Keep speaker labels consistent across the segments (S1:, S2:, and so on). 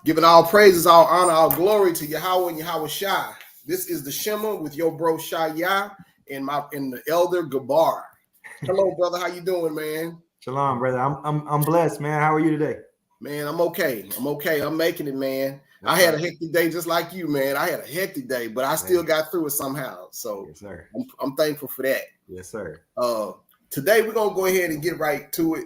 S1: Giving all praises, all honor, all glory to Yahweh and Yahweh Shai. This is the Shema with your bro Shi'yah and the elder Gabar. Hello, brother. How you doing, man?
S2: Shalom, brother. I'm blessed, man. How are you today?
S1: Man, I'm okay. I'm making it, man.
S2: That's
S1: I had
S2: right.
S1: a hectic day just like you, man. I had a hectic day, but I still got through it somehow. So
S2: yes, sir.
S1: I'm thankful for that.
S2: Yes, sir.
S1: Today we're gonna go ahead and get right to it.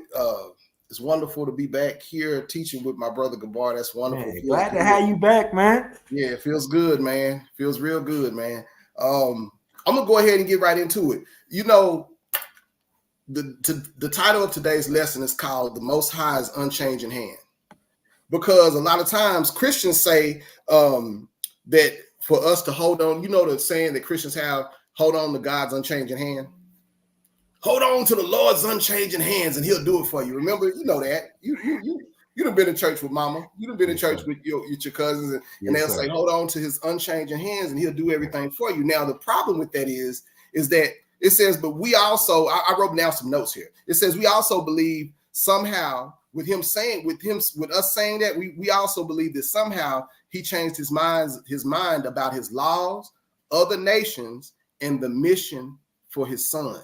S1: It's wonderful to be back here teaching with my brother Gabar. That's wonderful.
S2: Man, glad to have you back, man.
S1: Yeah, it feels good, man. Feels real good, man. I'm gonna go ahead and get right into it. You know, the title of today's lesson is called "The Most High's Unchanging Hand," because a lot of times Christians say that for us to hold on. You know the saying that Christians have: "Hold on to God's unchanging hand." Hold on to the Lord's unchanging hands, and He'll do it for you. Remember, you know that you done been in church with Mama. You done been in church with your cousins, and they'll say, "Hold on to His unchanging hands, and He'll do everything for you." Now, the problem with that is that it says, but we also, I wrote down some notes here. It says we also believe somehow with us saying that we also believe that somehow He changed His mind about His laws, other nations, and the mission for His Son.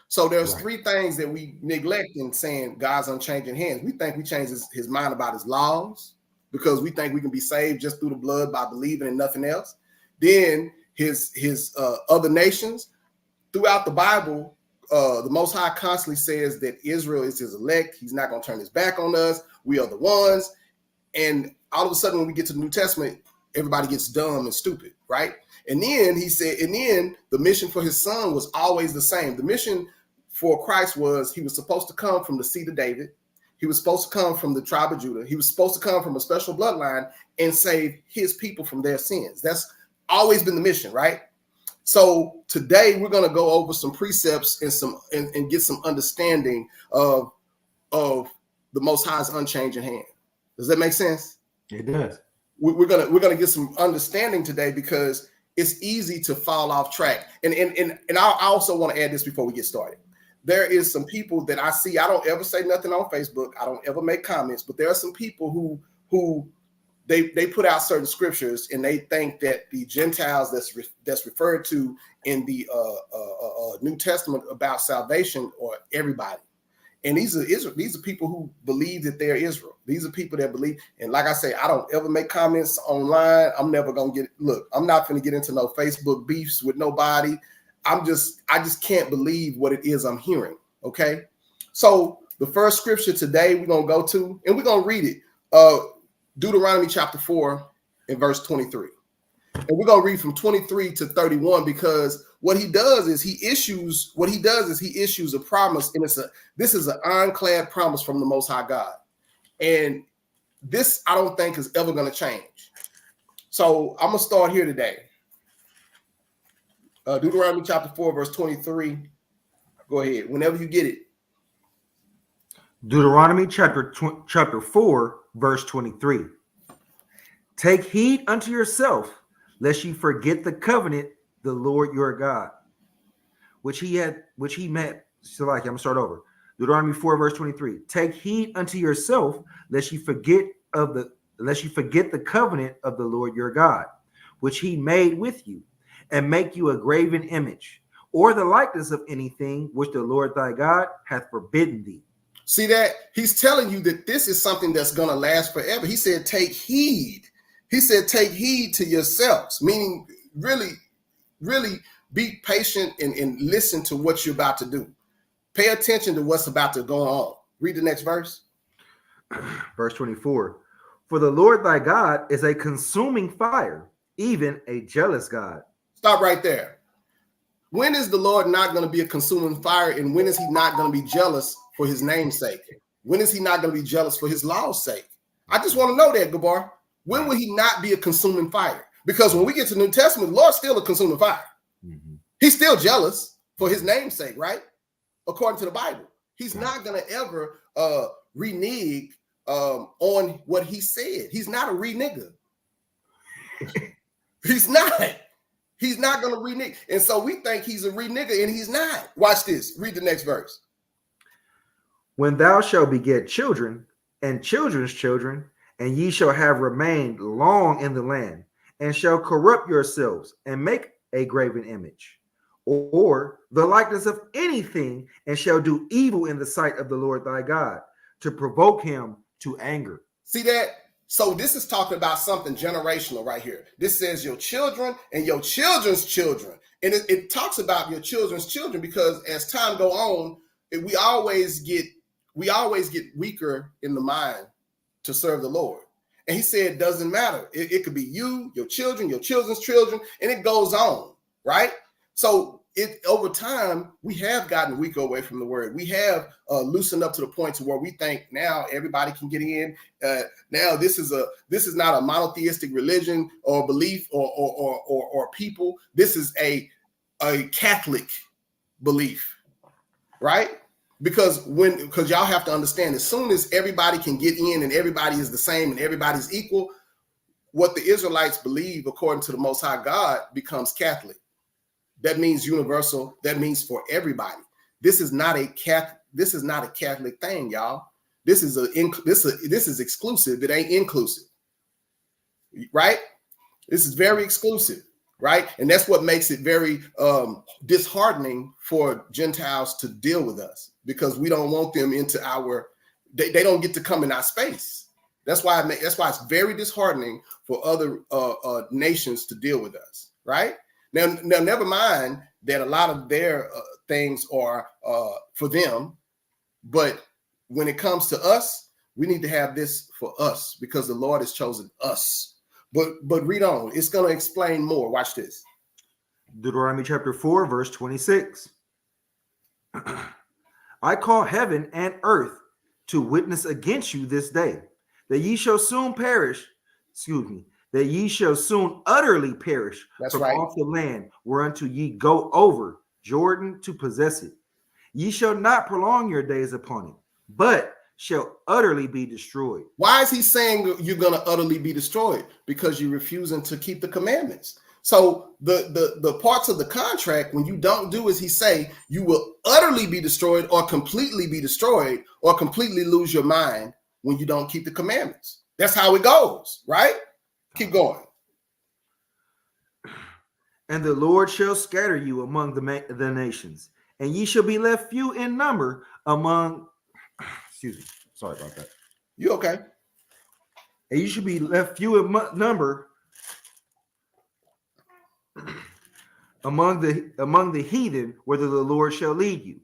S1: So there's three things that we neglect in saying God's unchanging hands. We think we change his mind about his laws because we think we can be saved just through the blood by believing in nothing else. Then his other nations. Throughout the Bible, the Most High constantly says that Israel is his elect. He's not going to turn his back on us. We are the ones. And all of a sudden, when we get to the New Testament, everybody gets dumb and stupid, right? And then he said, the mission for his son was always the same. The mission for Christ was he was supposed to come from the seed of David. He was supposed to come from the tribe of Judah. He was supposed to come from a special bloodline and save his people from their sins. That's always been the mission, right? So today we're going to go over some precepts and get some understanding of the Most High's unchanging hand. Does that make sense?
S2: It does.
S1: We're gonna get some understanding today because it's easy to fall off track. And I also want to add this before we get started. There is some people that I see. I don't ever say nothing on Facebook. I don't ever make comments, but there are some people who they put out certain scriptures and they think that the Gentiles that's referred to in the New Testament about salvation are everybody. And these are people who believe that they're Israel. These are people that believe. And like I say, I don't ever make comments online. I'm never gonna I'm not gonna get into no Facebook beefs with nobody. I just can't believe what it is I'm hearing. Okay. So the first scripture today we're gonna go to, and we're gonna read it. Deuteronomy chapter 4 and verse 23. And we're gonna read from 23 to 31 because what he does is he issues a promise, and this is an ironclad promise from the Most High God. And this I don't think is ever gonna change. So I'm gonna start here today. Deuteronomy chapter 4, verse 23. Go ahead, whenever you get it.
S2: Deuteronomy chapter 4, verse 23. Take heed unto yourself, lest you forget the covenant, the Lord your God, which he met. So like, I'm gonna start over. Deuteronomy 4, verse 23. Take heed unto yourself, lest you forget the covenant of the Lord your God, which he made with you, and make you a graven image, or the likeness of anything which the Lord thy God hath forbidden thee.
S1: See that? He's telling you that this is something that's going to last forever. He said, take heed. He said, take heed to yourselves, meaning really, really be patient and listen to what you're about to do. Pay attention to what's about to go on. Read the next verse.
S2: Verse 24. For the Lord thy God is a consuming fire, even a jealous God.
S1: Stop right there. When is the Lord not going to be a consuming fire, and when is he not going to be jealous for his name's sake? When is he not going to be jealous for his law's sake? I just want to know that, Gabar. When will he not be a consuming fire? Because when we get to the New Testament, the Lord's still a consuming fire. Mm-hmm. He's still jealous for his name's sake, right? According to the Bible. He's not going to ever renege on what he said. He's not a renegger. He's not. He's not going to renege. And so we think he's a renegger, and he's not. Watch this. Read the next verse.
S2: When thou shalt beget children, and children's children, and ye shall have remained long in the land, and shall corrupt yourselves, and make a graven image, or the likeness of anything, and shall do evil in the sight of the Lord thy God, to provoke him to anger.
S1: See that? So this is talking about something generational right here. This says your children and your children's children. And it talks about your children's children because as time go on, we always get weaker in the mind to serve the Lord. And he said, it doesn't matter. It could be you, your children, your children's children, and it goes on, right? So over time, we have gotten weaker away from the word. We have loosened up to the point to where we think now everybody can get in. Now this is not a monotheistic religion or belief or people. This is a Catholic belief, right? Because y'all have to understand, as soon as everybody can get in and everybody is the same and everybody's equal, what the Israelites believe according to the Most High God becomes Catholic. That means universal. That means for everybody. This is not a Catholic thing, y'all. This is exclusive. It ain't inclusive, right? This is very exclusive, right? And that's what makes it very disheartening for Gentiles to deal with us, because we don't want them into our. They don't get to come in our space. That's why it's very disheartening for other nations to deal with us, right? Now, never mind that a lot of their things are for them, but when it comes to us, we need to have this for us because the Lord has chosen us. But read on. It's going to explain more. Watch this.
S2: Deuteronomy chapter 4, verse 26. I call heaven and earth to witness against you this day, that ye shall soon perish. That ye shall soon utterly perish from off the land whereunto ye go over Jordan to possess it. Ye shall not prolong your days upon it, but shall utterly be destroyed.
S1: Why is he saying you're going to utterly be destroyed? Because you're refusing to keep the commandments. So the parts of the contract, when you don't do as he say, you will utterly be destroyed or completely be destroyed or completely lose your mind when you don't keep the commandments. That's how it goes, right? Keep going.
S2: And the Lord shall scatter you among the nations, and ye shall be left few in number among. Excuse me. Sorry about that.
S1: You okay?
S2: And you should be left few in number among the heathen, whither the Lord shall lead you.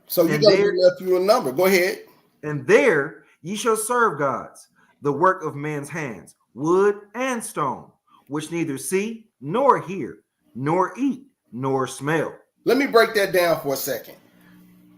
S1: So you're going to be left few in number. Go ahead.
S2: And there ye shall serve gods, the work of man's hands, wood and stone, which neither see nor hear, nor eat, nor smell.
S1: Let me break that down for a second.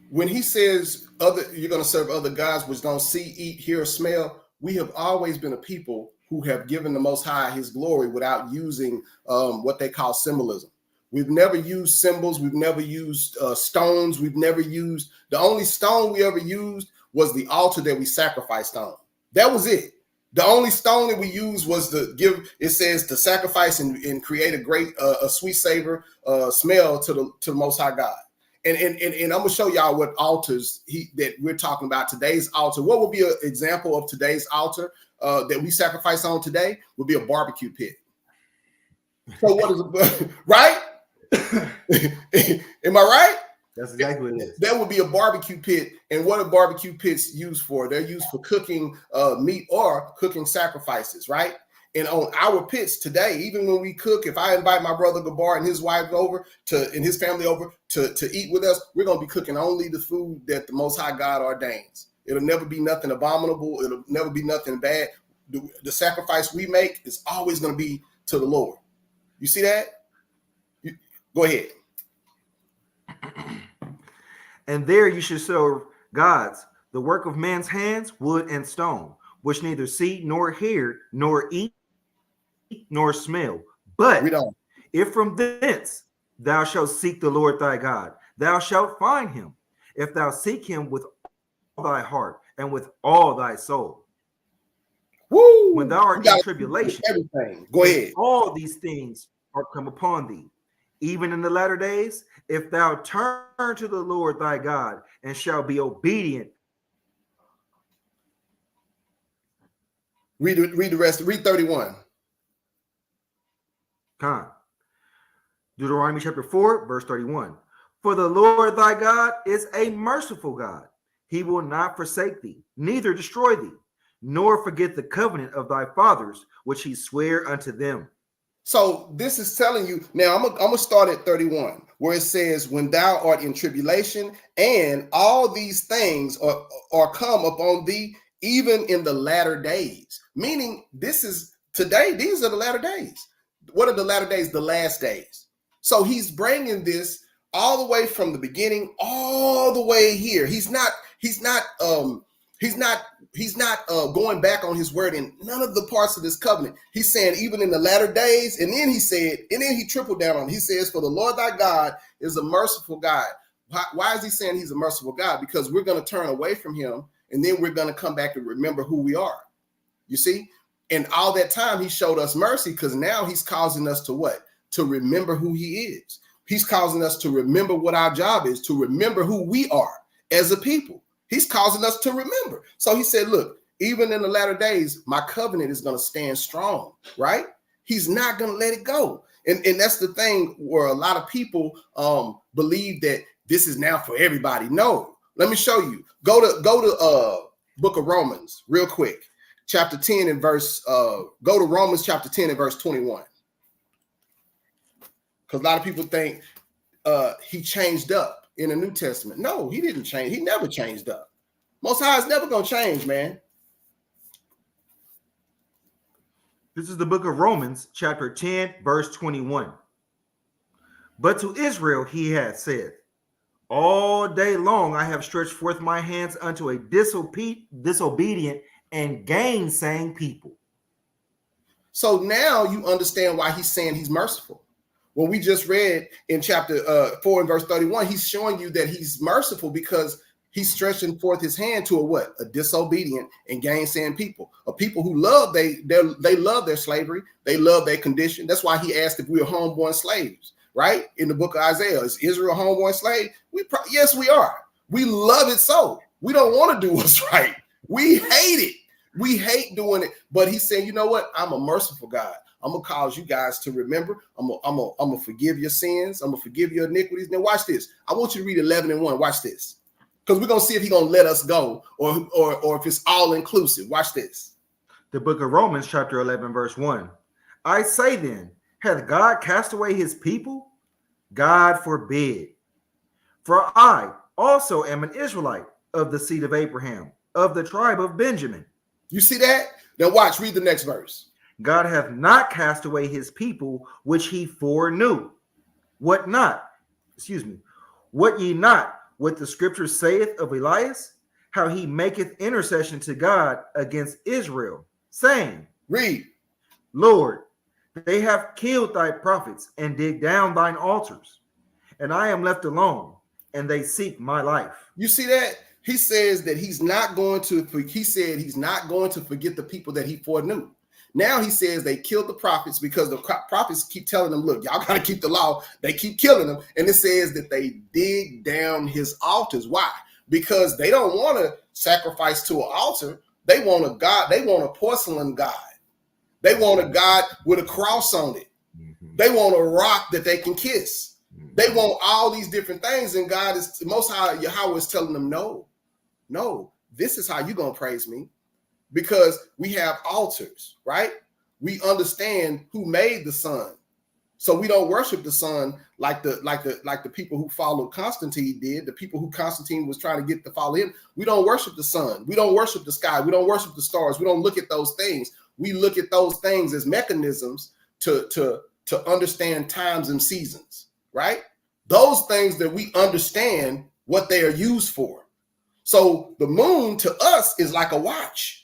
S1: When he says you're going to serve other gods which don't see, eat, hear, or smell, we have always been a people who have given the Most High his glory without using what they call symbolism. We've never used symbols. We've never used stones. We've never used, the only stone we ever used was the altar that we sacrificed on. That was it. The only stone that we used was to sacrifice and create a great, a sweet savor smell to the Most High God. And I'm gonna show y'all what altars that we're talking about. Today's altar. What would be an example of today's altar that we sacrifice on today? Would be a barbecue pit. So what is right? Am I right?
S2: That's exactly what it is.
S1: That would be a barbecue pit. And what are barbecue pits used for? They're used for cooking meat or cooking sacrifices, right? And on our pits today, even when we cook, if I invite my brother Gabar and his wife over and his family over to eat with us, we're going to be cooking only the food that the Most High God ordains. It'll never be nothing abominable. It'll never be nothing bad. The sacrifice we make is always going to be to the Lord. You see that? Go ahead.
S2: And there you should serve gods, the work of man's hands, wood and stone, which neither see nor hear nor eat nor smell. But if from thence thou shalt seek the Lord thy God, thou shalt find him, if thou seek him with all thy heart and with all thy soul.
S1: Woo!
S2: When thou art in tribulation,
S1: everything. Go ahead.
S2: All these things are come upon thee. Even in the latter days, if thou turn to the Lord thy God and shall be obedient.
S1: Read the rest. Read 31.
S2: Deuteronomy chapter 4, verse 31. For the Lord thy God is a merciful God. He will not forsake thee, neither destroy thee, nor forget the covenant of thy fathers, which he sware unto them.
S1: So this is telling you, now I'm gonna start at 31, where it says, when thou art in tribulation, and all these things are come upon thee, even in the latter days. Meaning, this is today, these are the latter days. What are the latter days? The last days. So he's bringing this all the way from the beginning, all the way here. He's not going back on his word in none of the parts of this covenant. He's saying even in the latter days, and then he tripled down on it. He says, for the Lord thy God is a merciful God. Why is he saying he's a merciful God? Because we're going to turn away from him, and then we're going to come back and remember who we are. You see? And all that time he showed us mercy, because now he's causing us to what? To remember who he is. He's causing us to remember what our job is, to remember who we are as a people. He's causing us to remember. So he said, look, even in the latter days, my covenant is going to stand strong, right? He's not going to let it go. And that's the thing where a lot of people believe that this is now for everybody. No, let me show you. Go to book of Romans real quick. Chapter 10 and verse, go to Romans chapter 10 and verse 21. Because a lot of people think he changed up in the New Testament. No, he didn't change. He never changed up. Most High is never going to change, man.
S2: This is the book of Romans, chapter 10, verse 21. But to Israel he had said, all day long I have stretched forth my hands unto a disobedient and gainsaying people.
S1: So now you understand why he's saying he's merciful. When we just read in chapter 4 and verse 31, he's showing you that he's merciful because he's stretching forth his hand to a what? A disobedient and gainsaying people. A people who love, they love their slavery. They love their condition. That's why he asked if we are homeborn slaves, right? In the book of Isaiah, is Israel a homeborn slave? Yes, we are. We love it so. We don't want to do what's right. We hate it. We hate doing it. But he's saying, you know what? I'm a merciful God. I'm going to cause you guys to remember. I'm going to forgive your sins. I'm going to forgive your iniquities. Now watch this. I want you to read 11 and 1. Watch this. Because we're going to see if he's going to let us go or if it's all inclusive. Watch this.
S2: The book of Romans, chapter 11, verse 1. I say then, hath God cast away his people? God forbid. For I also am an Israelite of the seed of Abraham, of the tribe of Benjamin.
S1: You see that? Now watch, read the next verse.
S2: God hath not cast away his people, which he foreknew. What ye not what the scripture saith of Elias, how he maketh intercession to God against Israel, saying,
S1: read,
S2: Lord, they have killed thy prophets and digged down thine altars, and I am left alone, and they seek my life.
S1: You see that? He says that he's not going to forget the people that he foreknew. Now he says they killed the prophets because the prophets keep telling them, look, y'all got to keep the law. They keep killing them. And it says that they dig down his altars. Why? Because they don't want to sacrifice to an altar. They want a God. They want a porcelain God. They want a God with a cross on it. Mm-hmm. They want a rock that they can kiss. Mm-hmm. They want all these different things. And God is, Most High Yahweh is telling them, no, this is how you're going to praise me. Because we have altars, right? We understand who made the sun. So we don't worship the sun like the people who followed Constantine did, the people who Constantine was trying to get to follow him. We don't worship the sun. We don't worship the sky. We don't worship the stars. We don't look at those things. We look at those things as mechanisms to understand times and seasons, right? Those things that we understand what they are used for. So the moon to us is like a watch.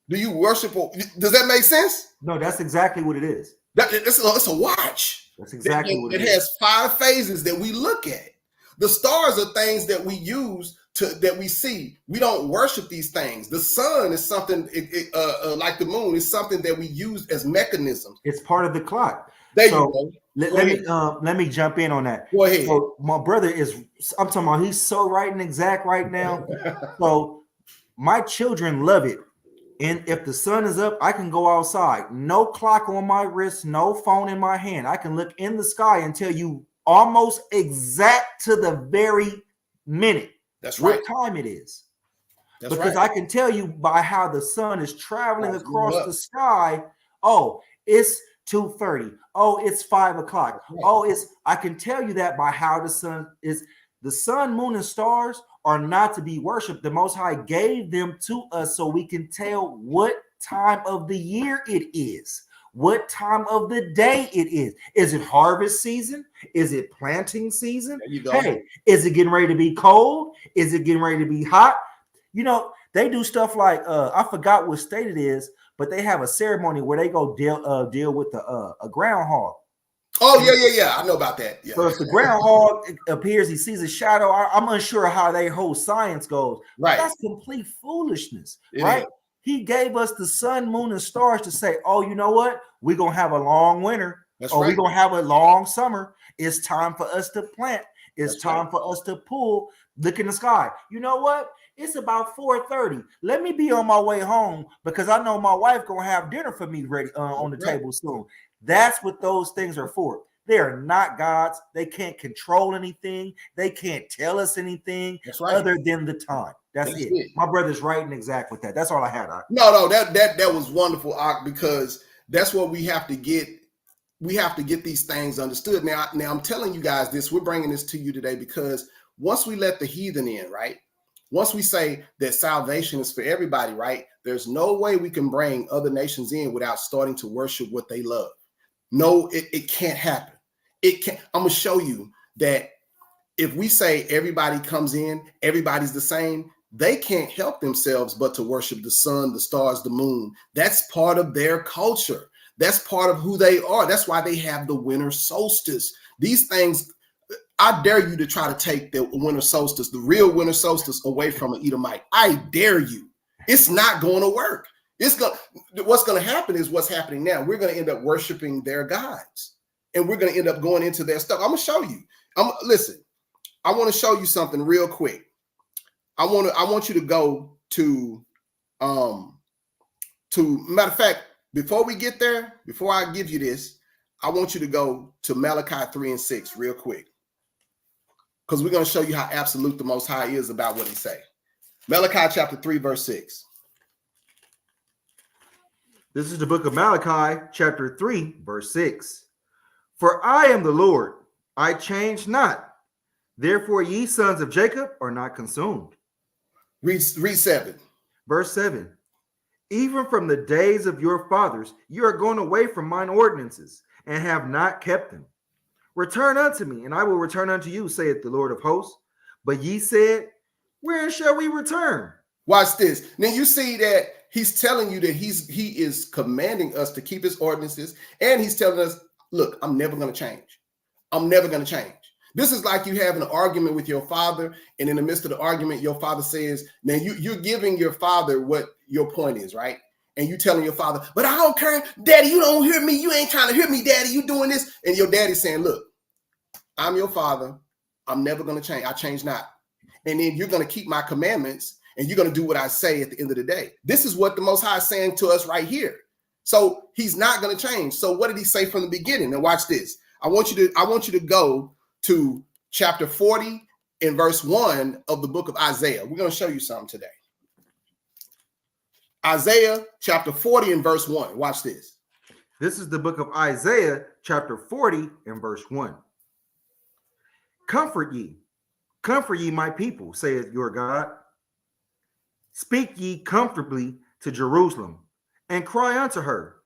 S1: Do you worship? Does that make sense?
S2: No, that's exactly what it is.
S1: It's a watch.
S2: That's exactly what it is.
S1: It has 5 phases that we look at. The stars are things that we use that we see. We don't worship these things. The sun is something like the moon is something that we use as mechanisms.
S2: It's part of the clock.
S1: There you
S2: go. Let me jump in on that.
S1: Go ahead.
S2: So my brother I'm talking about, he's so right and exact right now. So my children love it And if the sun is up, I can go outside. No clock on my wrist, no phone in my hand. I can look in the sky and tell you almost exact to the very minute what time it is. Because I can tell you by how the sun is traveling across the sky. Oh, it's 2:30. Oh, it's 5 o'clock. Oh, I can tell you that by how the sun is. The sun, moon, and stars are not to be worshipped. The Most High gave them to us so we can tell what time of the year it is, what time of the day it is. Is it harvest season? Is it planting season? Hey, is it getting ready to be cold? Is it getting ready to be hot? You know, they do stuff like I forgot what state it is, but they have a ceremony where they go deal with a groundhog.
S1: Oh, yeah. I know about that. Yeah.
S2: So if the groundhog appears, he sees a shadow. I'm unsure how their whole science goes. Right. That's complete foolishness, right? He gave us the sun, moon, and stars to say, oh, you know what? We're going to have a long winter. We're going to have a long summer. It's time for us to plant. It's time for us to pull. Look in the sky. You know what? It's about 4:30. Let me be on my way home because I know my wife going to have dinner for me ready on the table soon. That's what those things are for. They are not gods. They can't control anything. They can't tell us anything other than the time. That's it. My brother's right and exact with that. That's all I had.
S1: No, that was wonderful, because that's what we have to get. We have to get these things understood. Now I'm telling you guys this. We're bringing this to you today because once we let the heathen in, right? Once we say that salvation is for everybody, right? There's no way we can bring other nations in without starting to worship what they love. No, it can't happen. It can't. I'm going to show you that if we say everybody comes in, everybody's the same, they can't help themselves but to worship the sun, the stars, the moon. That's part of their culture. That's part of who they are. That's why they have the winter solstice. These things, I dare you to try to take the winter solstice, the real winter solstice, away from an Edomite. I dare you. It's not going to work. What's going to happen is what's happening now. We're going to end up worshiping their gods, and we're going to end up going into their stuff. I'm going to show you. Listen. I want to show you something real quick. I want you to go to matter of fact, before we get there, before I give you this, I want you to go to Malachi 3:6 real quick, because we're going to show you how absolute the Most High is about what he say. Malachi chapter 3, verse 6.
S2: This is the book of Malachi, chapter 3, verse 6. For I am the Lord, I change not. Therefore, ye sons of Jacob are not consumed.
S1: Read 7.
S2: Verse 7. Even from the days of your fathers, you are gone away from mine ordinances, and have not kept them. Return unto me, and I will return unto you, saith the Lord of hosts. But ye said, where shall we return?
S1: Watch this. Now you see that he's telling you that he is commanding us to keep his ordinances, and he's telling us, look, I'm never going to change. I'm never going to change. This is like you having an argument with your father, and in the midst of the argument, your father says, now you're giving your father what your point is, right? And you telling your father, but I don't care, daddy, you don't hear me. You ain't trying to hear me, daddy. You doing this. And your daddy's saying, look, I'm your father. I'm never going to change. I change not. And then you're going to keep my commandments, and you're going to do what I say at the end of the day. This is what the Most High is saying to us right here. So he's not going to change. So what did he say from the beginning? Now watch this. I want you to go to chapter 40 and verse 1 of the book of Isaiah. We're going to show you something today. Isaiah chapter 40 and verse 1. Watch this.
S2: This is the book of Isaiah chapter 40 and verse 1. Comfort ye my people, saith your God. Speak ye comfortably to Jerusalem, and cry unto her,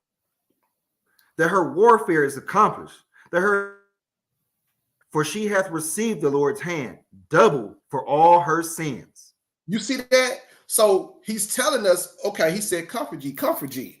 S2: that her warfare is accomplished, for she hath received the Lord's hand, double for all her sins.
S1: You see that? So he's telling us, okay, he said, comfort ye,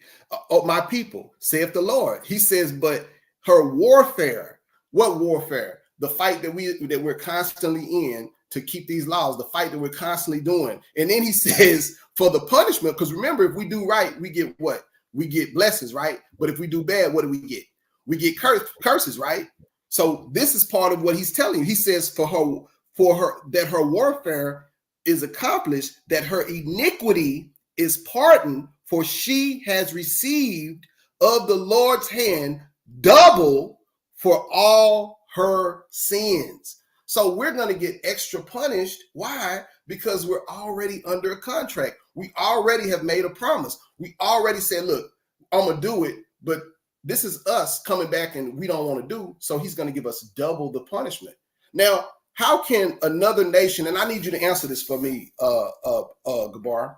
S1: my people, saith the Lord. He says, but her warfare, what warfare? The fight that we're constantly in to keep these laws, the fight that we're constantly doing. And then he says, for the punishment, because remember, if we do right, we get what? We get blessings, right? But if we do bad, what do we get? We get curses, right? So this is part of what he's telling you. He says for her that her warfare is accomplished, that her iniquity is pardoned for she has received of the Lord's hand double for all her sins. So we're going to get extra punished. Why? Because we're already under a contract. We already have made a promise. We already said, look, I'm going to do it, but this is us coming back and we don't want to do. So he's going to give us double the punishment. Now, how can another nation, and I need you to answer this for me, Gabar,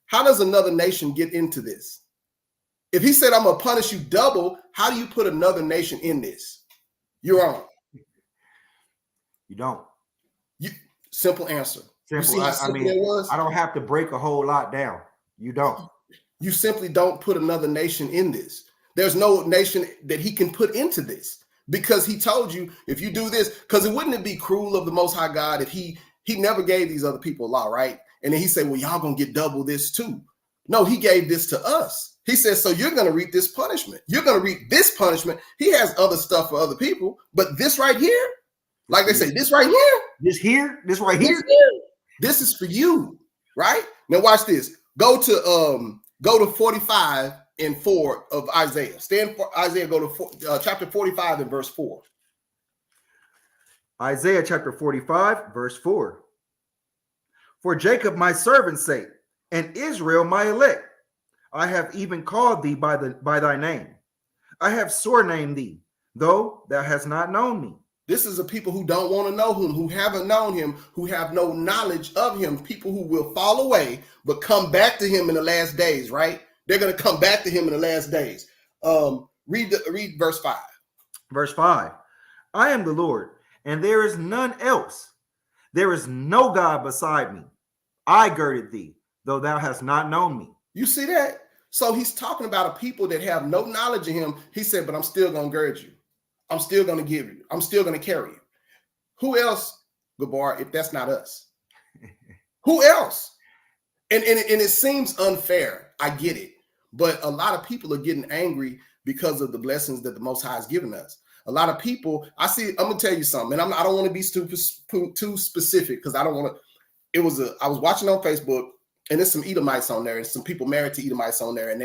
S1: how does another nation get into this? If he said, I'm going to punish you double, how do you put another nation in this? You're on.
S2: You don't.
S1: Simple answer.
S2: Simple. I mean, I don't have to break a whole lot down. You don't.
S1: You simply don't put another nation in this. There's no nation that he can put into this, because he told you, if you do this, because it wouldn't be cruel of the Most High God if he never gave these other people law, right? And then he said, well, y'all gonna get double this too. No, he gave this to us. He says, so you're gonna reap this punishment. You're gonna reap this punishment. He has other stuff for other people, but this right here, like they say, this right here, this right here, this is for you, right? Now watch this. Go to 45 and 4 of Isaiah. Stand for Isaiah. Go to chapter 45 and verse 4.
S2: Isaiah chapter 45, verse 4. For Jacob my servant's sake, and Israel my elect, I have even called thee by thy name. I have sore named thee, though thou hast not known me.
S1: This is a people who don't want to know him, who haven't known him, who have no knowledge of him, people who will fall away, but come back to him in the last days, right? They're going to come back to him in the last days. Read verse 5.
S2: Verse 5. I am the Lord, and there is none else. There is no God beside me. I girded thee, though thou hast not known me.
S1: You see that? So he's talking about a people that have no knowledge of him. He said, but I'm still going to gird you. I'm still going to give you. I'm still going to carry you. Who else, Gabar, if that's not us? Who else? And it seems unfair. I get it. But a lot of people are getting angry because of the blessings that the Most High has given us. A lot of people, I'm going to tell you something, and I don't want to be too specific, because I don't want to. I was watching on Facebook, and there's some Edomites on there, and some people married to Edomites on there, and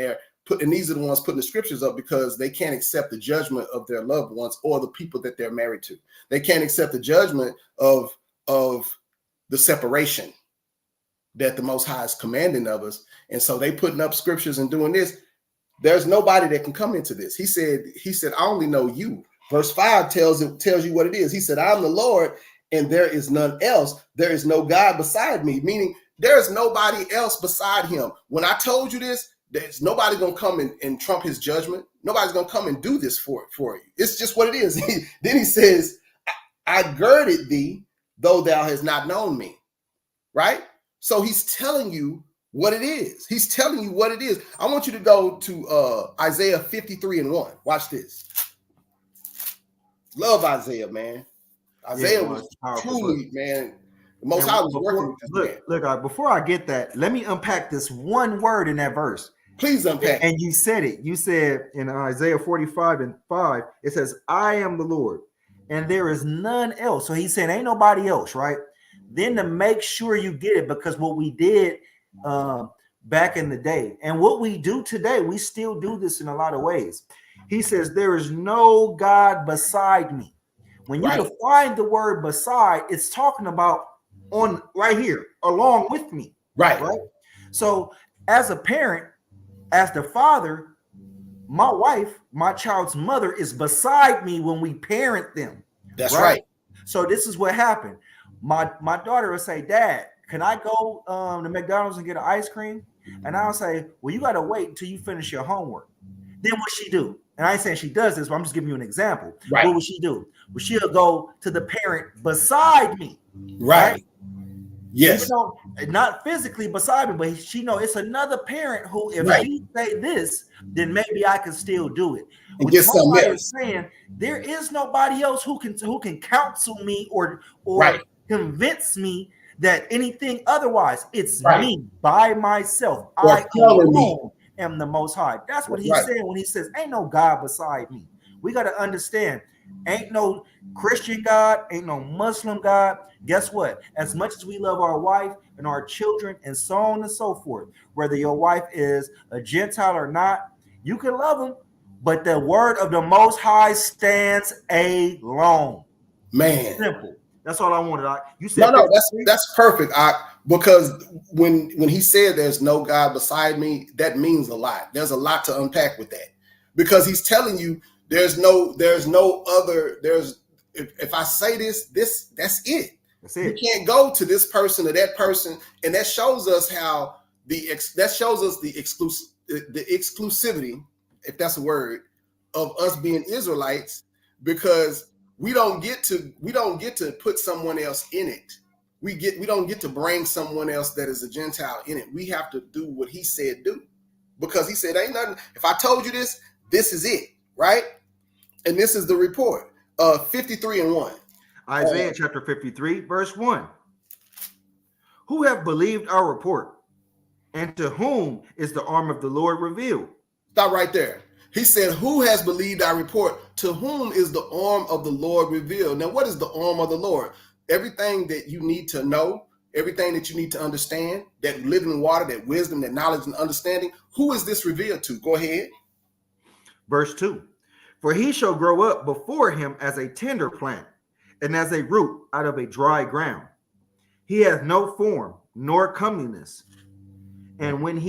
S1: these are the ones putting the scriptures up because they can't accept the judgment of their loved ones or the people that they're married to. They can't accept the judgment of the separation that the Most High is commanding of us. And so they putting up scriptures and doing this. There's nobody that can come into this. He said, I only know you. Verse 5 tells you what it is. He said, I'm the Lord, and there is none else. There is no God beside me, meaning there is nobody else beside him. When I told you this, there's nobody going to come and trump his judgment. Nobody's going to come and do this for you. It's just what it is. Then he says, I girded thee, though thou hast not known me. Right? So he's telling you what it is. He's telling you what it is. I want you to go to Isaiah 53 and 1. Watch this. Love Isaiah, man. Isaiah was truly, man. The Most High was working with this man.
S2: Look, before I get that, let me unpack this one word in that verse.
S1: Please unpack.
S2: And you said it. You said in Isaiah 45 and 5, it says, I am the Lord, and there is none else. So he's saying ain't nobody else, right? Then to make sure you get it, because what we did back in the day and what we do today, we still do this in a lot of ways. He says, there is no God beside me. When you define the word beside, it's talking about on right here, along with me. Right. So as a parent, as the father, my wife, my child's mother is beside me when we parent them.
S1: That's right.
S2: So this is what happened. My daughter will say, Dad, can I go to McDonald's and get an ice cream? And I'll say, well, you got to wait until you finish your homework. Then what she do? And I ain't saying she does this, but I'm just giving you an example. Right. What would she do? Well, she'll go to the parent beside me. Right. Yes. Even though, not physically beside me, but she know it's another parent who, if she say this, then maybe I can still do it. Which is saying there is nobody else who can counsel me or convince me that anything otherwise. It's me by myself. I alone am the Most High. That's what he's saying when he says, ain't no God beside me. We got to understand Ain't no Christian God, ain't no Muslim God. Guess what? As much as we love our wife and our children and so on and so forth, whether your wife is a Gentile or not, you can love them, but the word of the Most High stands alone.
S1: Man.
S2: Simple. That's all I wanted. You
S1: No,
S2: said
S1: no,
S2: 53?
S1: that's perfect. Because when he said there's no God beside me, that means a lot. There's a lot to unpack with that. Because he's telling you there's no other, if I say this, that's it.
S2: That's
S1: You
S2: it.
S1: can't go to this person or that person, and that shows us how the exclusivity, if that's a word, of us being Israelites, because we don't get to put someone else in it. We don't get to bring someone else that is a Gentile in it. We have to do what he said do, because he said ain't nothing. If I told you this, this is it, right? And this is the report. 53:1.
S2: Isaiah chapter 53, verse 1. Who have believed our report, and to whom is the arm of the Lord revealed?
S1: Stop right there. He said, who has believed our report? To whom is the arm of the Lord revealed? Now, what is the arm of the Lord? Everything that you need to know, everything that you need to understand, that living water, that wisdom, that knowledge and understanding, who is this revealed to? Go ahead.
S2: Verse 2. For he shall grow up before him as a tender plant, and as a root out of a dry ground. He hath no form nor comeliness. And when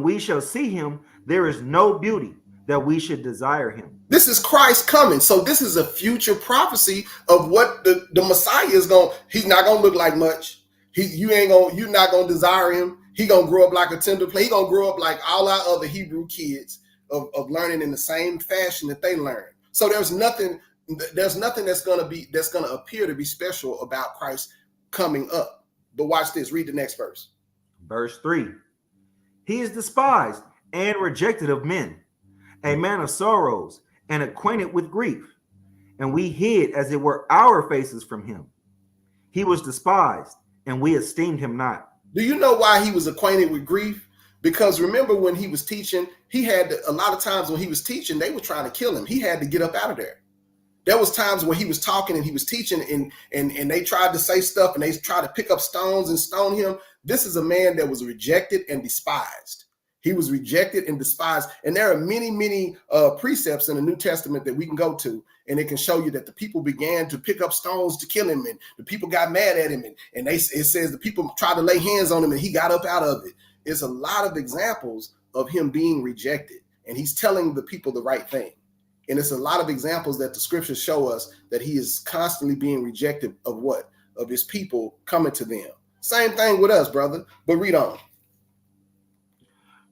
S2: we shall see him, there is no beauty that we should desire him.
S1: This is Christ coming. So this is a future prophecy of what the Messiah is going. He's not going to look like much. You're not going to desire him. He going to grow up like a tender plant. He going to grow up like all our other Hebrew kids of learning in the same fashion that they learn. So there's nothing that's going to appear to be special about Christ coming up. But watch this. Read the next verse.
S2: Verse 3. He is despised and rejected of men, a man of sorrows and acquainted with grief. And we hid, as it were, our faces from him. He was despised, and we esteemed him not.
S1: Do you know why he was acquainted with grief? Because remember when he was teaching, he had a lot of times when he was teaching, they were trying to kill him. He had to get up out of there. There was times where he was talking and he was teaching and they tried to say stuff and they tried to pick up stones and stone him. This is a man that was rejected and despised. He was rejected and despised. And there are many, many precepts in the New Testament that we can go to, and it can show you that the people began to pick up stones to kill him, and the people got mad at him, and it says the people tried to lay hands on him, and he got up out of it. It's a lot of examples of him being rejected, and he's telling the people the right thing. And it's a lot of examples that the scriptures show us that he is constantly being rejected of what? Of his people coming to them. Same thing with us, brother. But read on.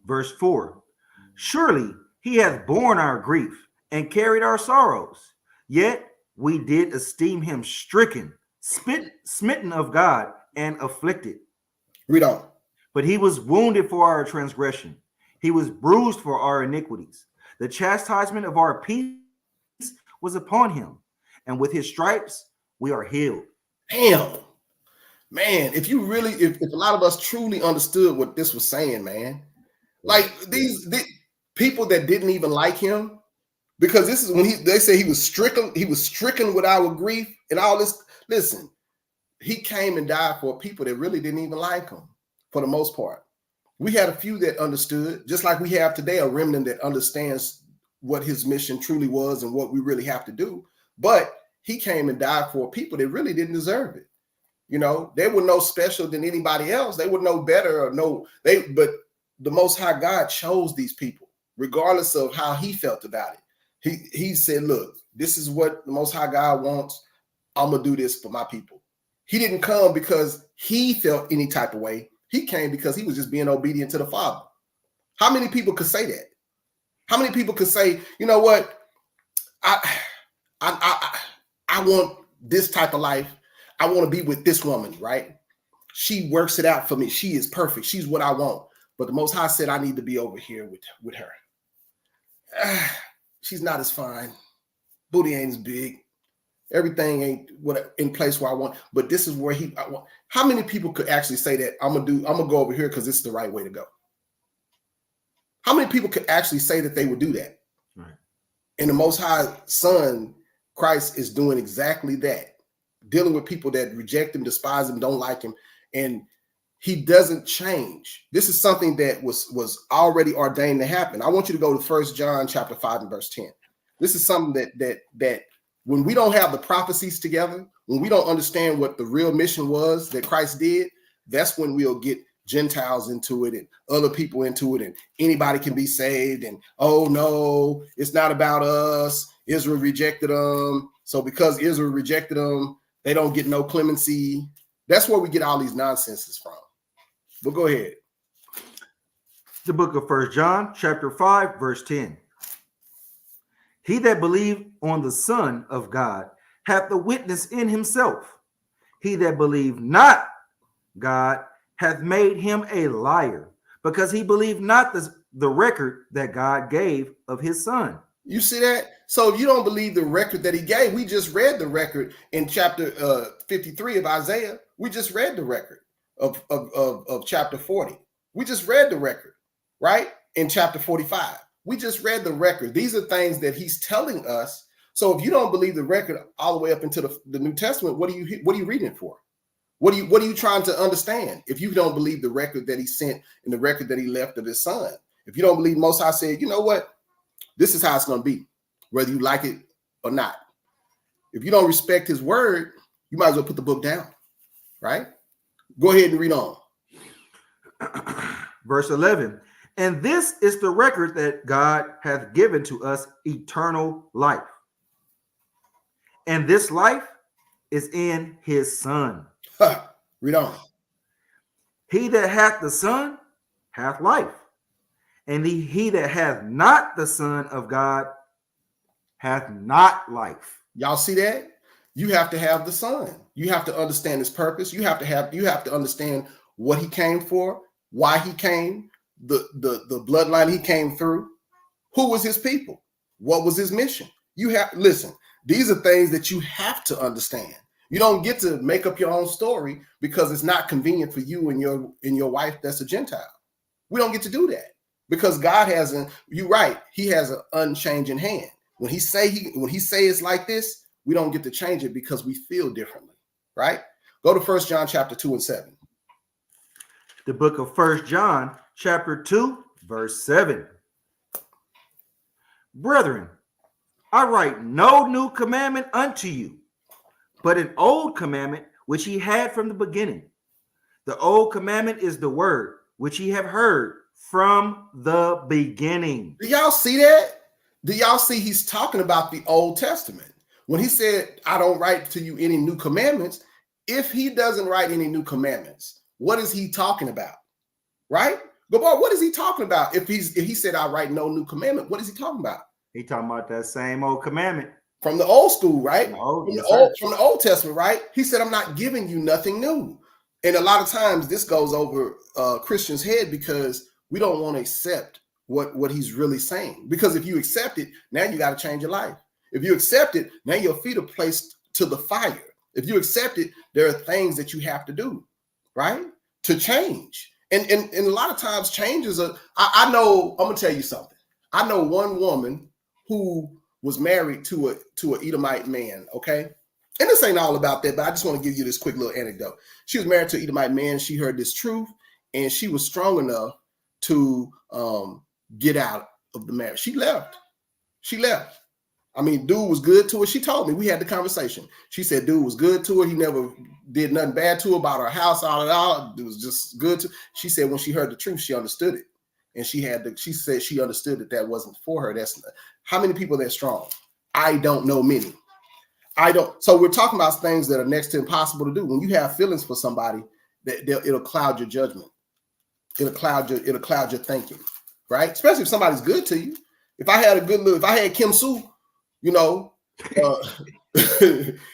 S2: Verse 4. Surely he hath borne our grief and carried our sorrows. Yet we did esteem him stricken, smitten of God, and afflicted.
S1: Read on.
S2: But he was wounded for our transgression. He was bruised for our iniquities. The chastisement of our peace was upon him, and with his stripes we are healed.
S1: Damn. Man, if a lot of us truly understood what this was saying, man, like these people that didn't even like him, because this is when they say he was stricken with our grief and all this. Listen, he came and died for people that really didn't even like him for the most part. We had a few that understood, just like we have today, a remnant that understands what his mission truly was and what we really have to do. But he came and died for people that really didn't deserve it. You know, they were no special than anybody else. They were no better but the Most High God chose these people, regardless of how he felt about it. He said, look, this is what the Most High God wants. I'm going to do this for my people. He didn't come because he felt any type of way. He came because he was just being obedient to the Father. How many people could say that? How many people could say, you know what? I want this type of life. I want to be with this woman, right? She works it out for me. She is perfect. She's what I want. But the Most High said I need to be over here with her. She's not as fine. Booty ain't as big. Everything ain't in place where I want. But this is where I want. How many people could actually say that I'm gonna go over here because it's the right way to go? How many people could actually say that they would do that?
S2: Right.
S1: And the Most High Son, Christ, is doing exactly that, dealing with people that reject him, despise him, don't like him, and he doesn't change. This is something that was already ordained to happen. I want you to go to 1 John chapter 5 and verse 10. This is something that when we don't have the prophecies together, when we don't understand what the real mission was that Christ did, that's when we'll get Gentiles into it and other people into it, and anybody can be saved. And oh no, it's not about us. Israel rejected them. So because Israel rejected them, they don't get no clemency. That's where we get all these nonsenses from. But go ahead.
S2: The book of 1 John, chapter 5, verse 10. He that believed on the Son of God hath the witness in himself. He that believed not God hath made him a liar, because he believed not the record that God gave of his Son.
S1: You see that? So if you don't believe the record that he gave, we just read the record in chapter 53 of Isaiah. We just read the record of chapter 40. We just read the record, right? In chapter 45. We just read the record. These are things that he's telling us. So if you don't believe the record all the way up into the New Testament, what are you reading it for? What are you trying to understand if you don't believe the record that he sent and the record that he left of his Son? If you don't believe Most High said, you know what? This is how it's going to be, whether you like it or not. If you don't respect his word, you might as well put the book down, right? Go ahead and read on.
S2: Verse 11. And this is the record that God hath given to us, eternal life. And this life is in his Son.
S1: Read on.
S2: He that hath the Son hath life. And he that hath not the Son of God hath not life.
S1: Y'all see that? You have to have the Son. You have to understand his purpose. You have to understand what he came for, why he came, the bloodline he came through, who was his people, what was his mission. Listen, these are things that you have to understand. You don't get to make up your own story because it's not convenient for you and your wife that's a Gentile. We don't get to do that because God you're right, he has an unchanging hand. When he say it's like this, we don't get to change it because we feel differently, right? Go to 1 John chapter 2 and 7.
S2: The book of 1 John chapter 2, verse 7. Brethren, I write no new commandment unto you, but an old commandment which ye had from the beginning. The old commandment is the word which ye have heard from the beginning.
S1: Do y'all see that? Do y'all see he's talking about the Old Testament? When he said, I don't write to you any new commandments, if he doesn't write any new commandments, what is he talking about? Right? But boy, what is he talking about? If he said, I write no new commandment, what is he talking about?
S2: He talking about that same old commandment.
S1: From the old school, right?
S2: From
S1: the Old Testament, right? He said, I'm not giving you nothing new. And a lot of times this goes over Christians' head because we don't want to accept what he's really saying. Because if you accept it, now you got to change your life. If you accept it, now your feet are placed to the fire. If you accept it, there are things that you have to do, right? To change. And a lot of times changes are, I know, I'm going to tell you something. I know one woman who was married to an Edomite man, okay? And this ain't all about that, but I just want to give you this quick little anecdote. She was married to an Edomite man. She heard this truth, and she was strong enough to get out of the marriage. She left. I mean, dude was good to her. She told me, we had the conversation. She said, dude was good to her. He never did nothing bad to her about her house, all. It was just good to. She said when she heard the truth, she understood it. And she said she understood that wasn't for her. That's how many people that strong? I don't know many. So we're talking about things that are next to impossible to do. When you have feelings for somebody, it'll cloud your judgment. It'll cloud your thinking, right? Especially if somebody's good to you. If I had Kim Sue,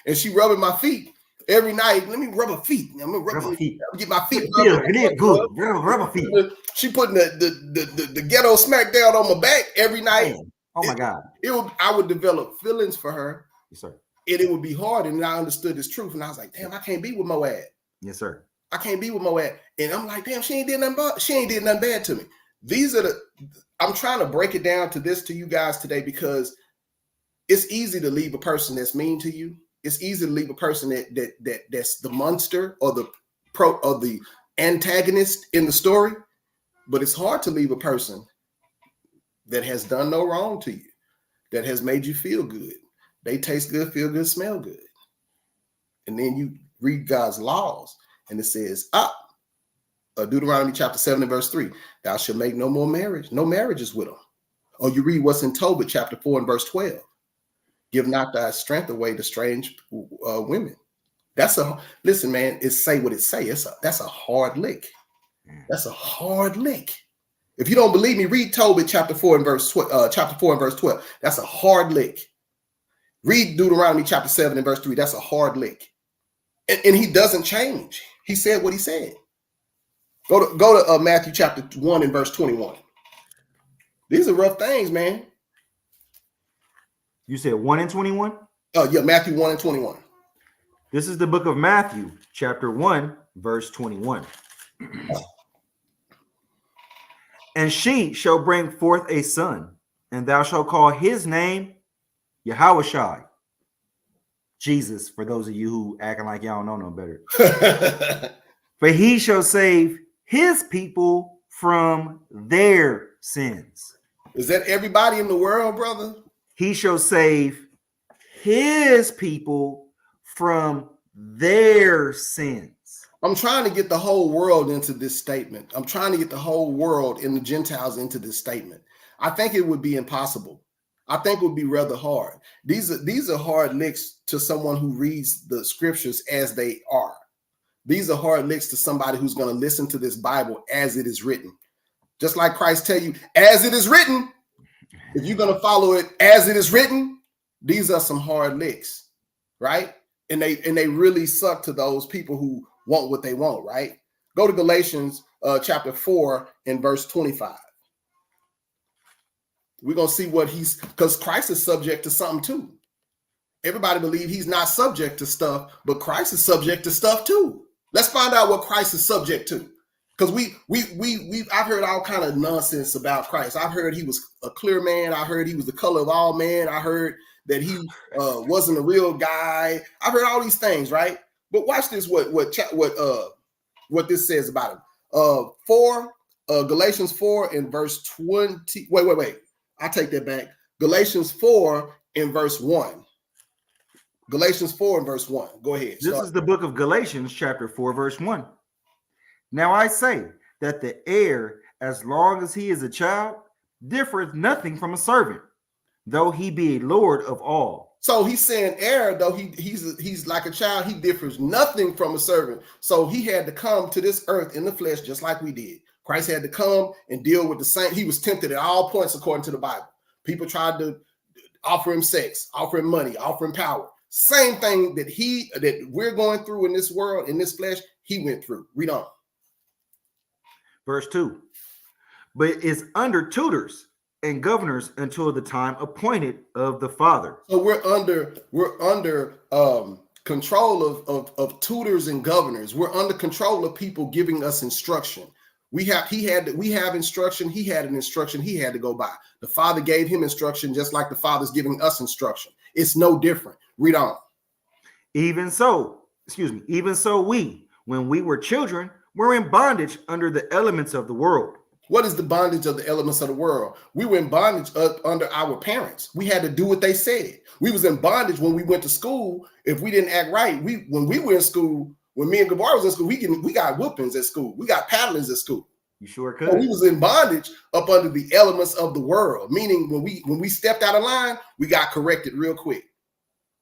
S1: and she rubbing my feet every night. Let me rub her feet. I'm gonna rub her feet. Get my feet.
S2: It is good. Rub her feet.
S1: She putting the ghetto smack down on my back every night.
S2: Oh my God.
S1: I would develop feelings for her.
S2: Yes, sir.
S1: And it would be hard. And I understood this truth. And I was like, damn, I can't be with Moab.
S2: Yes, sir.
S1: I can't be with Moab. And I'm like, damn, she ain't did nothing bad to me. I'm trying to break it down to you guys today because it's easy to leave a person that's mean to you. It's easy to leave a person that's the monster or the antagonist in the story, but it's hard to leave a person that has done no wrong to you, that has made you feel good. They taste good, feel good, smell good. And then you read God's laws, and it says, Deuteronomy chapter 7 and verse 3, thou shalt make no marriages with them. Or you read what's in Tobit chapter 4 and verse 12. Give not thy strength away to strange women. Listen, man, it's say what it say. That's a hard lick. That's a hard lick. If you don't believe me, read Tobit chapter 4 and verse 12. That's a hard lick. Read Deuteronomy chapter 7 and verse 3. That's a hard lick. And he doesn't change. He said what he said. Go to Matthew chapter 1 and verse 21. These are rough things, man.
S2: You said 1 and 21?
S1: Oh, yeah, Matthew 1 and 21.
S2: This is the book of Matthew, chapter 1, verse 21. And she shall bring forth a son, and thou shalt call his name Yahushua. Jesus, for those of you who acting like y'all don't know no better. For he shall save his people from their sins.
S1: Is that everybody in the world, brother?
S2: He shall save his people from their sins.
S1: I'm trying to get the whole world into this statement. I'm trying to get the whole world and the Gentiles into this statement. I think it would be impossible. I think it would be rather hard. These are hard licks to someone who reads the scriptures as they are. These are hard licks to somebody who's going to listen to this Bible as it is written. Just like Christ tell you, as it is written. If you're going to follow it as it is written, these are some hard licks, right? And they really suck to those people who want what they want, right? Go to Galatians chapter 4 and verse 25. We're going to see because Christ is subject to something too. Everybody believes he's not subject to stuff, but Christ is subject to stuff too. Let's find out what Christ is subject to. Because I've heard all kind of nonsense about Christ. I've heard he was a clear man. I heard he was the color of all men. I heard that he wasn't a real guy. I've heard all these things, right? But watch this. What this says about him. Galatians 4 and verse 20. Wait. I take that back. Galatians 4 and verse 1. Galatians 4 and verse 1. Go ahead.
S2: This is the book of Galatians, chapter 4, verse 1. Now I say that the heir, as long as he is a child, differeth nothing from a servant, though he be a lord of all.
S1: So he's saying heir, though he's like a child, he differs nothing from a servant. So he had to come to this earth in the flesh just like we did. Christ had to come and deal with the same. He was tempted at all points according to the Bible. People tried to offer him sex, offer him money, offer him power. Same thing that we're going through in this world, in this flesh, he went through. Read on.
S2: Verse 2. But is under tutors and governors until the time appointed of the Father.
S1: So we're under control of tutors and governors. We're under control of people giving us instruction. We have instruction. He had an instruction he had to go by. The Father gave him instruction just like the Father's giving us instruction. It's no different. Read on.
S2: Even so we, when we were children, were in bondage under the elements of the world.
S1: What is the bondage of the elements of the world? We were in bondage under our parents. We had to do what they said. We was in bondage when we went to school. If we didn't act right, when we were in school, when me and Gabar was in school, we got whoopings at school. We got paddlings at school.
S2: You sure could.
S1: So we was in bondage up under the elements of the world, meaning when we stepped out of line, we got corrected real quick.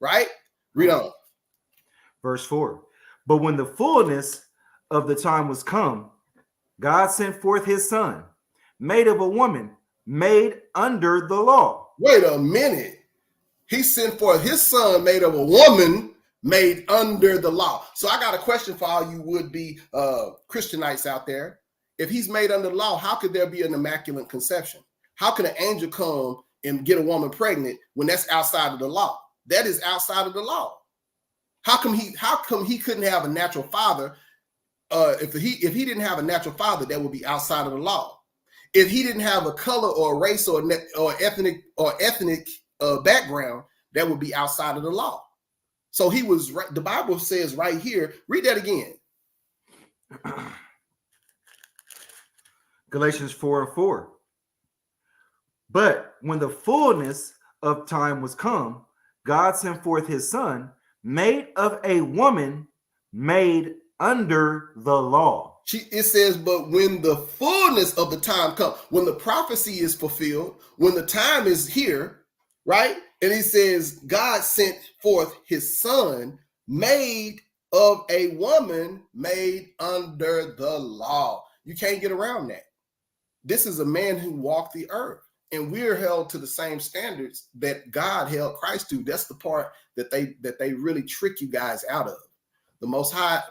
S1: Right? Read on.
S2: Verse 4. But when the fullness of the time was come, God sent forth his son, made of a woman, made under the law.
S1: Wait a minute. He sent forth his son, made of a woman, made under the law. So I got a question for all you would-be Christianites out there. If he's made under the law, how could there be an immaculate conception? How can an angel come and get a woman pregnant when that's outside of the law? That is outside of the law. How come he couldn't have a natural father? If he didn't have a natural father, that would be outside of the law. If he didn't have a color or a race or ethnic background, that would be outside of the law. So he was right. The Bible says right here, read that again.
S2: Galatians 4:4. But when the fullness of time was come, God sent forth his son, made of a woman, made under the law.
S1: It says, but when the fullness of the time comes, when the prophecy is fulfilled, when the time is here, right? And he says, God sent forth his son, made of a woman, made under the law. You can't get around that. This is a man who walked the earth, and we're held to the same standards that God held Christ to. That's the part that they really trick you guys out of. The Most High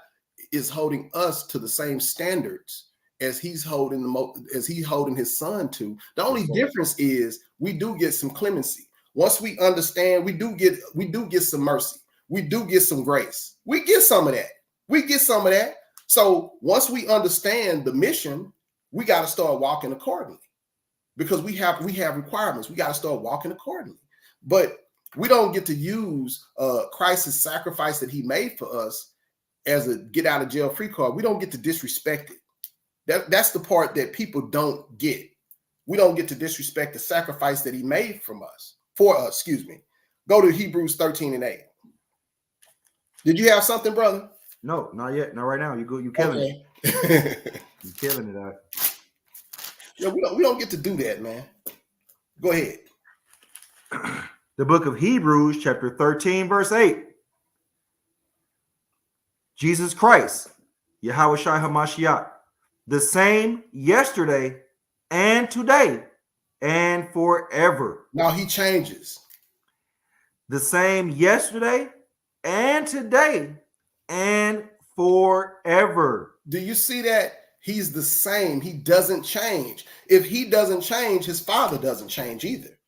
S1: is holding us to the same standards as he's holding his son to. The only difference is we do get some clemency. Once we understand, we do get some mercy. We do get some grace. We get some of that. So once we understand the mission, we got to start walking accordingly, because we have requirements. We got to start walking accordingly. But we don't get to use Christ's sacrifice that he made for us as a get out of jail free card. We don't get to disrespect it. That's the part that people don't get. We don't get to disrespect the sacrifice that he made for us. Go to Hebrews 13:8. Did you have something, brother?
S2: No, not yet. Not right now. You killing
S1: it.
S2: You killing it.
S1: Yeah, we don't get to do that, man. Go ahead.
S2: The book of Hebrews, chapter 13, verse 8. Jesus Christ, Yahushua HaMashiach, the same yesterday and today and forever.
S1: Now he changes.
S2: The same yesterday and today and forever.
S1: Do you see that? He's the same. He doesn't change. If he doesn't change, his Father doesn't change either.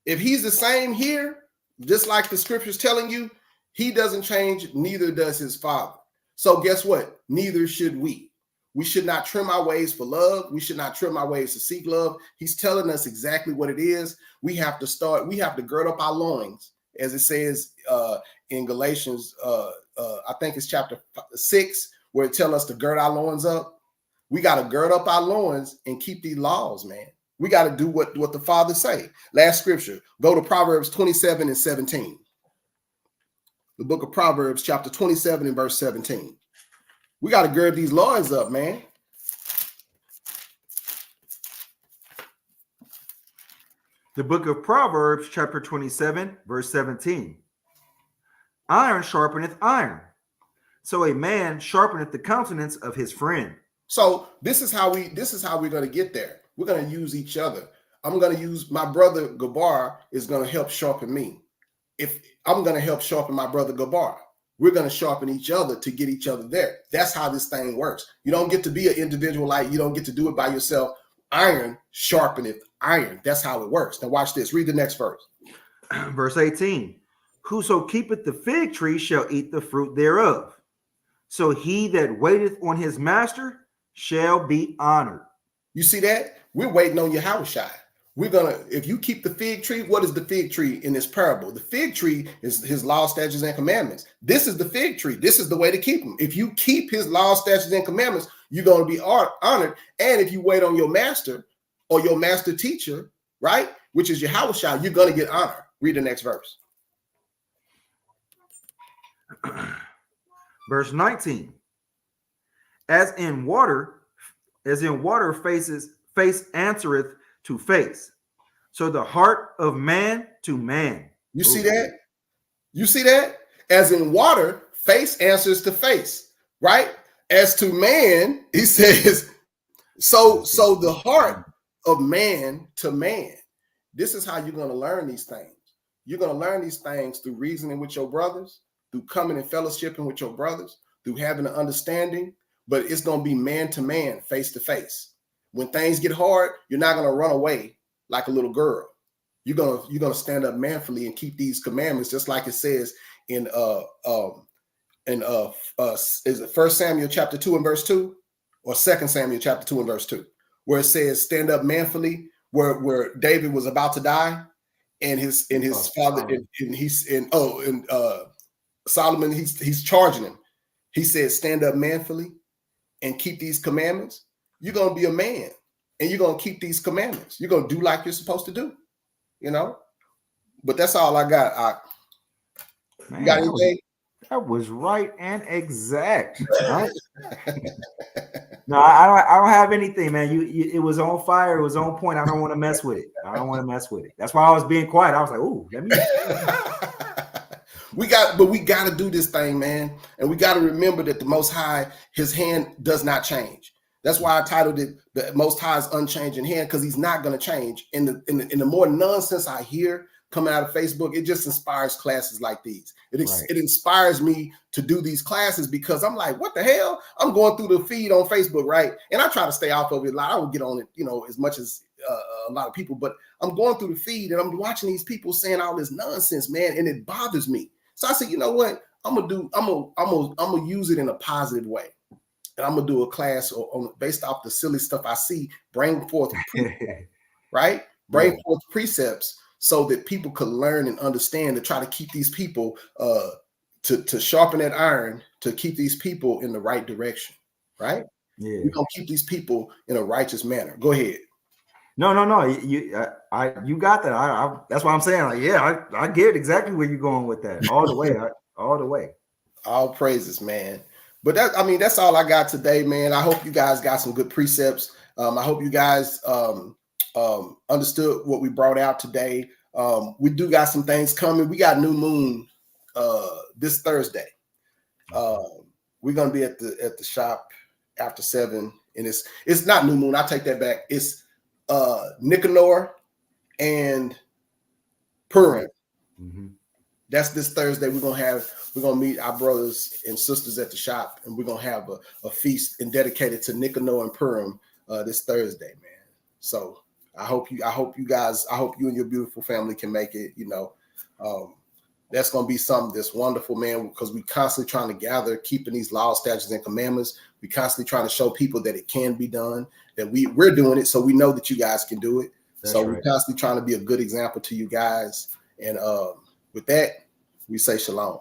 S1: If he's the same here, just like the scripture's telling you, he doesn't change, neither does his Father. So guess what? Neither should we. We should not trim our ways for love. We should not trim our ways to seek love. He's telling us exactly what it is. We have to gird up our loins, as it says in Galatians, I think it's chapter 6, where it tells us to gird our loins up. We got to gird up our loins and keep these laws, man. We got to do what the Father say. Last scripture, go to Proverbs 27:17. The book of Proverbs, chapter 27 and verse 17. We got to gird these loins up, man.
S2: The book of Proverbs, chapter 27, verse 17. Iron sharpeneth iron, so a man sharpeneth the countenance of his friend.
S1: So this is how we're going to get there. We're going to use each other. I'm going to use my brother Gabar is going to help sharpen me. If I'm going to help sharpen my brother Gabar, we're going to sharpen each other to get each other there. That's how this thing works. You don't get to be an individual light. You don't get to do it by yourself. Iron sharpeneth iron. That's how it works. Now watch this. Read the next verse.
S2: Verse 18. Whoso keepeth the fig tree shall eat the fruit thereof. So he that waiteth on his master shall be honored.
S1: You see that? We're waiting on Yahushua. If you keep the fig tree, what is the fig tree in this parable? The fig tree is his law, statutes, and commandments. This is the fig tree. This is the way to keep them. If you keep his law, statutes, and commandments, you're going to be honored. And if you wait on your master or your master teacher, right, which is Yahushua, you're going to get honor. Read the next verse.
S2: Verse 19. As in water face answereth to face, so the heart of man to man.
S1: You see that? You see that? As in water, face answers to face, right? As to man, he says, so the heart of man to man. This is how you're going to learn these things. You're going to learn these things through reasoning with your brothers, through coming and fellowshipping with your brothers, through having an understanding, but it's going to be man to man, face to face. When things get hard, you're not going to run away like a little girl. You're going to stand up manfully and keep these commandments, just like it says in is it 1 Samuel chapter 2 and verse 2 or 2 Samuel chapter 2 and verse 2, where it says stand up manfully, where David was about to die, and his father, Solomon, he's charging him. He said, stand up manfully and keep these commandments. You're gonna be a man and you're gonna keep these commandments. You're gonna do like you're supposed to do, But that's all I got. You got anything?
S2: That was right and exact. Right? No, I don't have anything, man. It was on fire. It was on point. I don't want to mess with it. That's why I was being quiet. I was like, "Ooh, let me."
S1: we got to do this thing, man, and we got to remember that the Most High, His hand does not change. That's why I titled it "The Most High's Unchanging Hand," because He's not going to change. In the more nonsense I hear coming out of Facebook, it just inspires classes like these. It inspires me to do these classes because I'm like, what the hell? I'm going through the feed on Facebook, right? And I try to stay off of it. I don't get on it, as much as a lot of people, but I'm going through the feed and I'm watching these people saying all this nonsense, man, and it bothers me. So I said, you know what? I'm gonna use it in a positive way. And I'm gonna do a class based off the silly stuff I see, bring forth precepts, right? Bring forth precepts so that people could learn and understand, to try to keep these people, to sharpen that iron, to keep these people in the right direction, right?
S2: Yeah.
S1: We're gonna keep these people in a righteous manner. Go ahead.
S2: No. You got that. That's what I'm saying. Like, I get exactly where you're going with that. All the way. All the way.
S1: All praises, man. But that's all I got today, man. I hope you guys got some good precepts. I hope you guys understood what we brought out today. We do got some things coming. We got new moon this Thursday. We're gonna be at the shop after 7, and it's not new moon. I take that back. It's Nicanor and Purim.
S2: Mm-hmm.
S1: That's this Thursday. We're gonna meet our brothers and sisters at the shop, and we're gonna have a feast and dedicated to Nicanor and Purim this Thursday, man. So I hope you and your beautiful family can make it. That's gonna be something that's wonderful, man, because we constantly trying to gather, keeping these laws, statutes, and commandments. We constantly trying to show people that it can be done, that we're doing it, so we know that you guys can do it. That's so right. We're constantly trying to be a good example to you guys. And with that, we say shalom.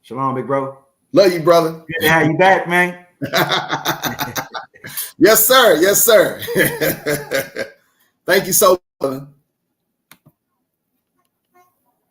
S2: Shalom, big bro.
S1: Love you, brother.
S2: Good to have you back, man.
S1: Yes, sir. Yes, sir. Thank you so much.